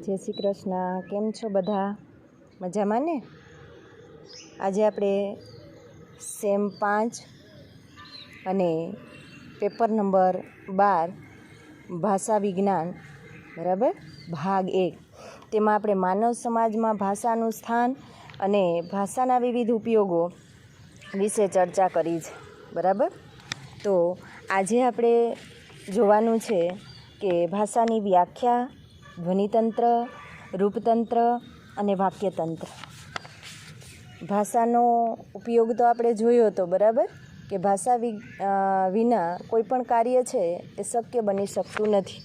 જય શ્રી કૃષ્ણ. કેમ છો બધા? મજામાં ને? આજે આપણે સેમ 5 અને પેપર નંબર 12 ભાષા વિજ્ઞાન બરાબર ભાગ 1 તેમાં આપણે માનવ સમાજમાં ભાષાનું સ્થાન અને ભાષાના વિવિધ ઉપયોગો વિશે ચર્ચા કરી છે. બરાબર, તો આજે આપણે જોવાનું છે કે ભાષાની વ્યાખ્યા, ધ્વનિતંત્ર, રૂપતંત્ર અને વાક્યતંત્ર. ભાષાનો ઉપયોગ તો આપણે જોયો હતો. બરાબર, કે ભાષા વિના કોઈ પણ કાર્ય છે એ શક્ય બની શકતું નથી.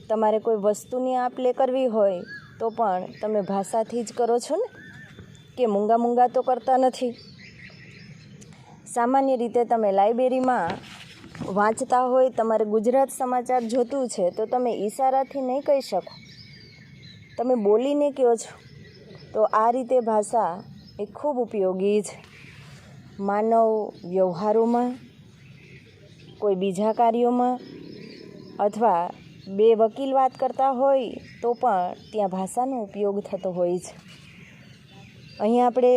તમારે કોઈ વસ્તુની આપ-લે કરવી હોય તો પણ તમે ભાષાથી જ કરો છો ને, કે મૂંગા તો કરતા નથી. સામાન્ય રીતે તમે લાઇબ્રેરીમાં વાંચતા હોય, તમારે ગુજરાત સમાચાર જોતું છે તો તમે ઈશારાથી નહીં કહી શકો, તમે બોલીને કહો છો. તો આ રીતે ભાષા એ ખૂબ ઉપયોગી છે. માનવ વ્યવહારોમાં, કોઈ બીજા કાર્યોમાં, અથવા બે વકીલ વાત કરતા હોય તો પણ ત્યાં ભાષાનો ઉપયોગ થતો હોય છે. અહીં આપણે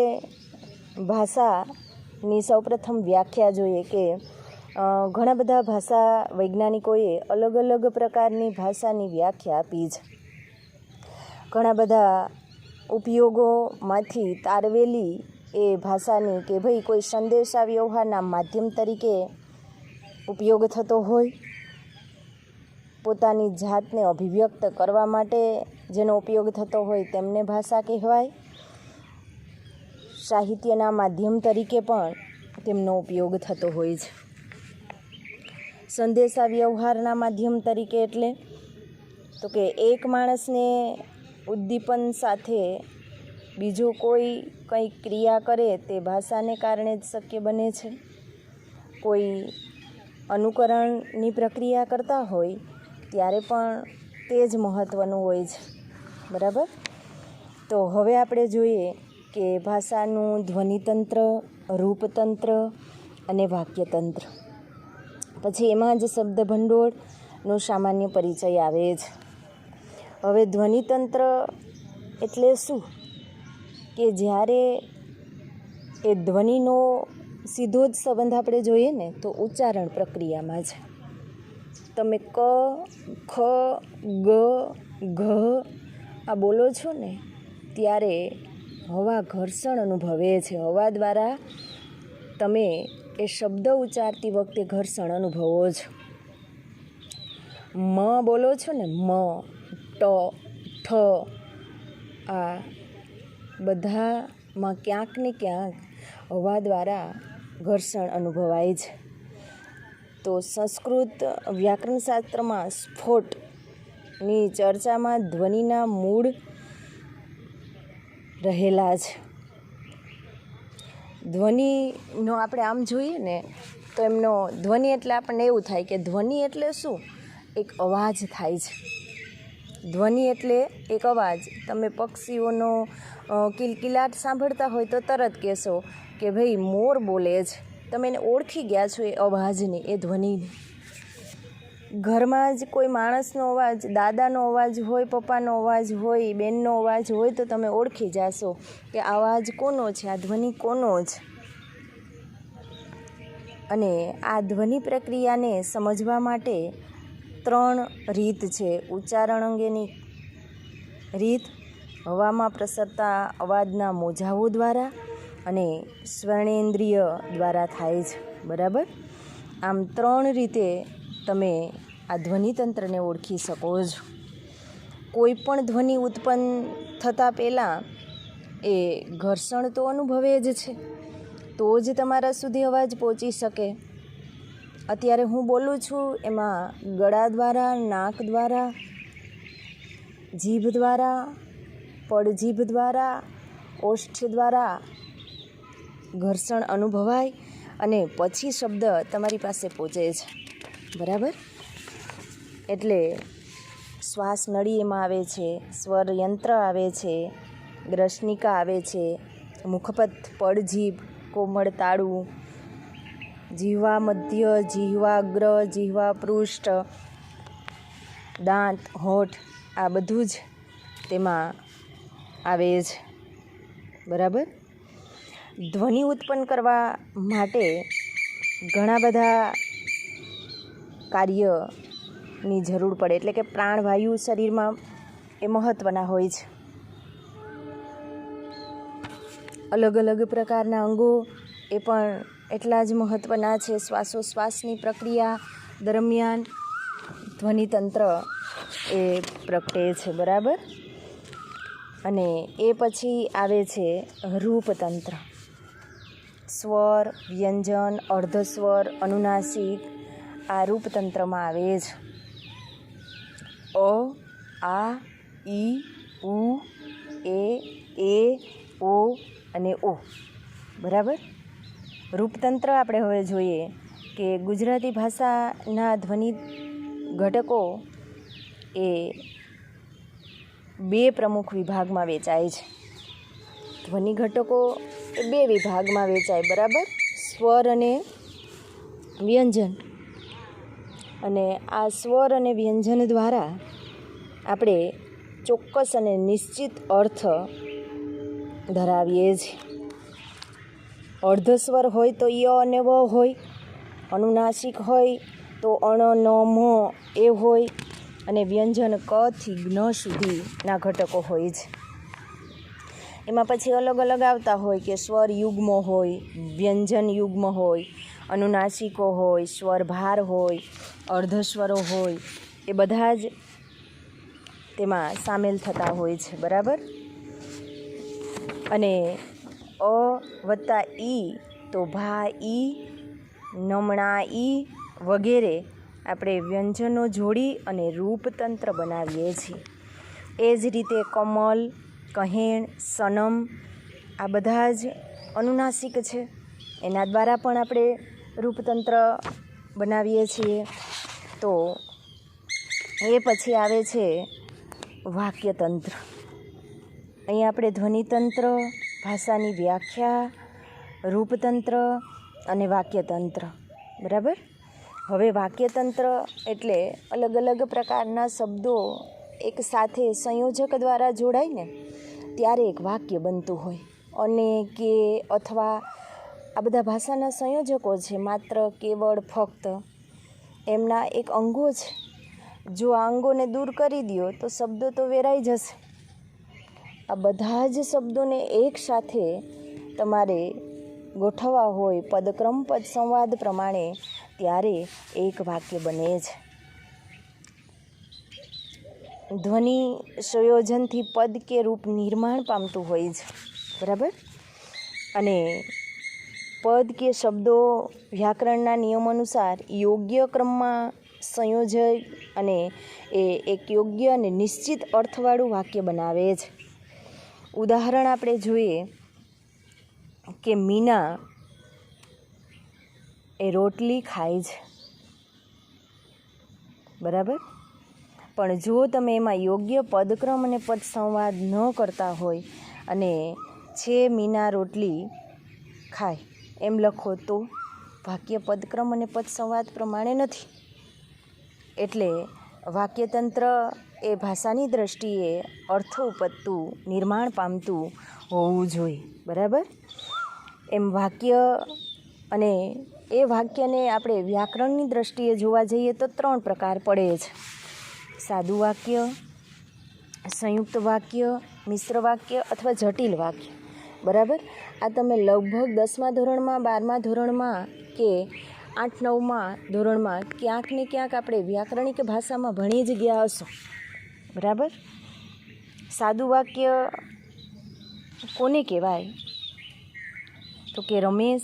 ભાષાની સૌપ્રથમ વ્યાખ્યા જોઈએ કે ઘણા બધા ભાષા વૈજ્ઞાનિકોએ અલગ અલગ પ્રકારની ભાષાની વ્યાખ્યા આપી છે. ઘણા બધા ઉપયોગોમાંથી તારવેલી એ ભાષાની કે ભાઈ કોઈ સંદેશા વ્યવહારના માધ્યમ તરીકે ઉપયોગ થતો હોય, પોતાની જાતને અભિવ્યક્ત કરવા માટે જેનો ઉપયોગ થતો હોય તેમને ભાષા કહેવાય. સાહિત્યના માધ્યમ તરીકે પણ તેમનો ઉપયોગ થતો હોય છે. સંદેશા વ્યવહારના માધ્યમ તરીકે એટલે તો કે એક માણસને ઉદ્દીપન સાથે બીજો કોઈ કંઈ ક્રિયા કરે તે ભાષાને કારણે જ શક્ય બને છે. કોઈ અનુકરણની પ્રક્રિયા કરતા હોય ત્યારે પણ તે જ મહત્ત્વનું હોય છે. બરાબર, તો હવે આપણે જોઈએ કે ભાષાનું ધ્વનિતંત્ર, રૂપતંત્ર અને વાક્યતંત્ર. પછી એમાં જ શબ્દ ભંડોળનો સામાન્ય પરિચય આવે છે. હવે ધ્વનિતંત્ર એટલે શું? કે જ્યારે એ ધ્વનિનો સીધો જ સંબંધ આપણે જોઈએ ને તો ઉચ્ચારણ પ્રક્રિયામાં છે. તમે ક, ખ, ગ, ઘ આ બોલો છો ને ત્યારે હવા ઘર્ષણ અનુભવે છે. હવા દ્વારા તમે એ શબ્દ ઉચ્ચારતી વખતે ઘર્ષણ અનુભવો છો. મ બોલો છો ને, મ, ટ, ઠ આ બધામાં ક્યાંક ને ક્યાંક હવા દ્વારા ઘર્ષણ અનુભવાય છે. તો સંસ્કૃત વ્યાકરણશાસ્ત્રમાં સ્ફોટની ચર્ચામાં ધ્વનિના મૂળ રહેલા છે. ધ્વનિનો આપણે આમ જોઈએ ને તો એમનો ધ્વનિ એટલે આપણને એવું થાય કે ધ્વનિ એટલે શું? એક અવાજ થાય છે. ધ્વનિ એટલે એક અવાજ. તમે પક્ષીઓનો કિલકિલાટ સાંભળતા હોય તો તરત કહેશો કે ભાઈ મોર બોલે છે. તમે એને ઓળખી ગયા છો એ અવાજને, એ ધ્વનિને. ઘરમાં જ કોઈ માણસનો અવાજ, દાદાનો અવાજ હોય, પપ્પાનો અવાજ હોય, બેનનો અવાજ હોય તો તમે ઓળખી જાશો કે અવાજ કોનો છે, આ ધ્વનિ કોનો છે. અને આ ધ્વનિ પ્રક્રિયાને સમજવા માટે 3 રીત છે. ઉચ્ચારણ અંગેની રીત, હવામાં પ્રસરતા અવાજના મોજાઓ દ્વારા અને શ્રવણેન્દ્રિય દ્વારા થાય છે. બરાબર, આમ 3 રીતે તમે આ ધ્વનિતંત્રને ઓળખી શકો છો. કોઈ પણ ધ્વનિ ઉત્પન્ન થતાં પહેલાં એ ઘર્ષણ તો અનુભવે જ છે, તો જ તમારા સુધી અવાજ પહોંચી શકે. અત્યારે હું બોલું છું એમાં ગળા દ્વારા, નાક દ્વારા, જીભ દ્વારા, પડજીભ દ્વારા, ઓષ્ઠ દ્વારા ઘર્ષણ અનુભવાય અને પછી શબ્દ તમારી પાસે પહોંચે છે. બરાબર, એટલે શ્વાસ નળી એમાં આવે છે, સ્વર યંત્ર આવે છે, ગ્રસનિકા આવે છે, મુખપથ, પડજીભ, કોમળ તાળું, જીહવા મધ્ય, જીહવા અગ્ર, જીહવા પૃષ્ઠ, દાંત, હોઠ આ બધું જ તેમાં આવે છે. બરાબર. ધ્વનિ ઉત્પન્ન કરવા માટે ઘણા બધા કાર્યની જરૂર પડે, એટલે કે પ્રાણવાયુ શરીરમાં એ મહત્ત્વના હોય છે. અલગ અલગ પ્રકારના અંગો એ પણ એટલા જ મહત્ત્વના છે. શ્વાસોશ્વાસની પ્રક્રિયા દરમિયાન ધ્વનિતંત્ર એ પ્રગટે છે. બરાબર. અને એ પછી આવે છે રૂપતંત્ર. સ્વર, વ્યંજન, અર્ધસ્વર, અનુનાસિક આ રૂપતંત્રમાં આવે છે. અ, આ, ઈ, ઉ, એ, ઓ અને ઓ. બરાબર. રૂપતંત્ર આપણે હવે જોઈએ કે ગુજરાતી ભાષાના ધ્વનિ ઘટકો એ બે પ્રમુખ વિભાગમાં વેચાય છે. ધ્વનિ ઘટકો એ બે વિભાગમાં વેચાય. બરાબર. સ્વર અને વ્યંજન. અને આ સ્વર અને વ્યંજન દ્વારા આપણે ચોક્કસ અને નિશ્ચિત અર્થ ધરાવીએ છીએ. અર્ધસ્વર હોય તો ય અને વ હોય, અનુનાસિક હોય તો અણ, ન, મ એ હોય, અને વ્યંજન ક થી જ્ઞ સુધીના ઘટકો હોય છે. એમાં પછી અલગ અલગ આવતા હોય કે સ્વર યુગ્મ હોય, વ્યંજન યુગ્મ હોય, અનુનાસિકો હોય, સ્વરભાર હોય, અર્ધસ્વરો હોય, એ બધા જ તેમાં સામેલ થતા હોય છે. બરાબર. અને અ વત્તા ઈ તો ભા, ઈ, નમણા ઈ વગેરે આપણે વ્યંજનો જોડી અને રૂપતંત્ર બનાવીએ છીએ. એ જ રીતે કમલ, કહેણ, સનમ આ બધા જ અનુનાસિક છે. એના દ્વારા પણ આપણે રૂપતંત્ર બનાવીએ છીએ. તો એ પછી આવે છે વાક્યતંત્ર. અહીં આપણે ધ્વનિતંત્ર, ભાષાની વ્યાખ્યા, રૂપતંત્ર અને વાક્યતંત્ર. બરાબર. હવે વાક્યતંત્ર એટલે અલગ અલગ પ્રકારના શબ્દો એક સાથે સંયોજક દ્વારા જોડાય ને ત્યારે એક વાક્ય બનતું હોય. અને કે અથવા આ બધા ભાષાના સંયોજકો છે. માત્ર, કેવળ, ફક્ત એમના એક અંગો છે. જો આ અંગોને દૂર કરી દો તો શબ્દો તો વેરાઈ જશે. આ બધા જ શબ્દોને એક સાથે તમારે ગોઠવવા હોય પદક્રમ પદ સંવાદ પ્રમાણે ત્યારે એક વાક્ય બને છે. ધ્વનિ સંયોજનથી પદ કે રૂપ નિર્માણ પામતું હોય છે. બરાબર. અને પદ કે શબ્દો વ્યાકરણના નિયમ અનુસાર યોગ્ય ક્રમમાં સંયોજન અને એ એક યોગ્ય અને નિશ્ચિત અર્થવાળું વાક્ય બનાવે છે. ઉદાહરણ આપણે જોઈએ કે મીના એ રોટલી ખાય છે. બરાબર. પણ જો તમે એમાં યોગ્ય પદક્રમ અને પદ સંવાદ ન કરતા હોય અને છે મીના રોટલી ખાય એમ લખો તો વાક્ય પદક્રમ અને પદ સંવાદ પ્રમાણે નથી. એટલે વાક્યતંત્ર એ ભાષાની દ્રષ્ટિએ અર્થ ઉપજતું, નિર્માણ પામતું હોવું જોઈએ. બરાબર. એમ વાક્ય અને એ વાક્યને આપણે વ્યાકરણની દ્રષ્ટિએ જોવા જઈએ તો 3 પ્રકાર પડે છે. સાદું વાક્ય, સંયુક્ત વાક્ય, મિશ્ર વાક્ય અથવા જટિલ વાક્ય. બરાબર. આ તમે લગભગ 10મા ધોરણમાં, 12મા ધોરણમાં કે 8-9મા ધોરણમાં ક્યાંક ને ક્યાંક આપણે વ્યાકરણિક ભાષામાં ભણી જ ગયા હશો. બરાબર. સાદું વાક્ય કોને કહેવાય તો કે રમેશ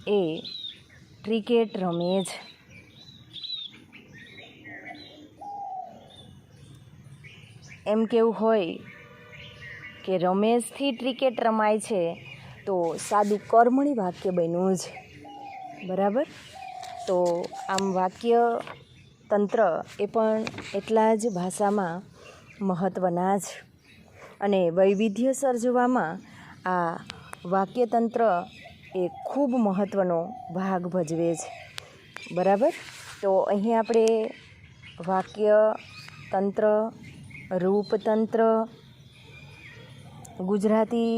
એ ક્રિકેટ રમે છે. એમ કેવું હોય કે રમેશથી ક્રિકેટ રમાય છે તો સાદું કર્મણી વાક્ય બન્યું છે. બરાબર. તો આમ વાક્ય તંત્ર એ પણ એટલા જ ભાષામાં મહત્ત્વના જ. અને વૈવિધ્ય સર્જવામાં આ વાક્યતંત્ર એ ખૂબ મહત્ત્વનો ભાગ ભજવે છે. બરાબર. તો અહીં આપણે વાક્ય તંત્ર રૂપતંત્ર, ગુજરાતી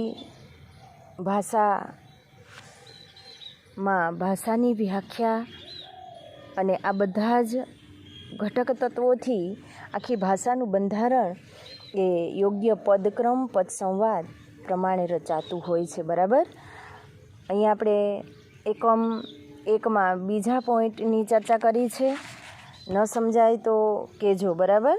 ભાષામાં ભાષાની વ્યાખ્યા અને આ બધા જ ઘટક તત્વોથી આખી ભાષાનું બંધારણ એ યોગ્ય પદક્રમ પદ સંવાદ પ્રમાણે રચાતું હોય છે. બરાબર. અહીંયા આપણે એકમ 1માં બીજા પોઈન્ટની ચર્ચા કરી છે. ન સમજાય તો કહેજો. બરાબર.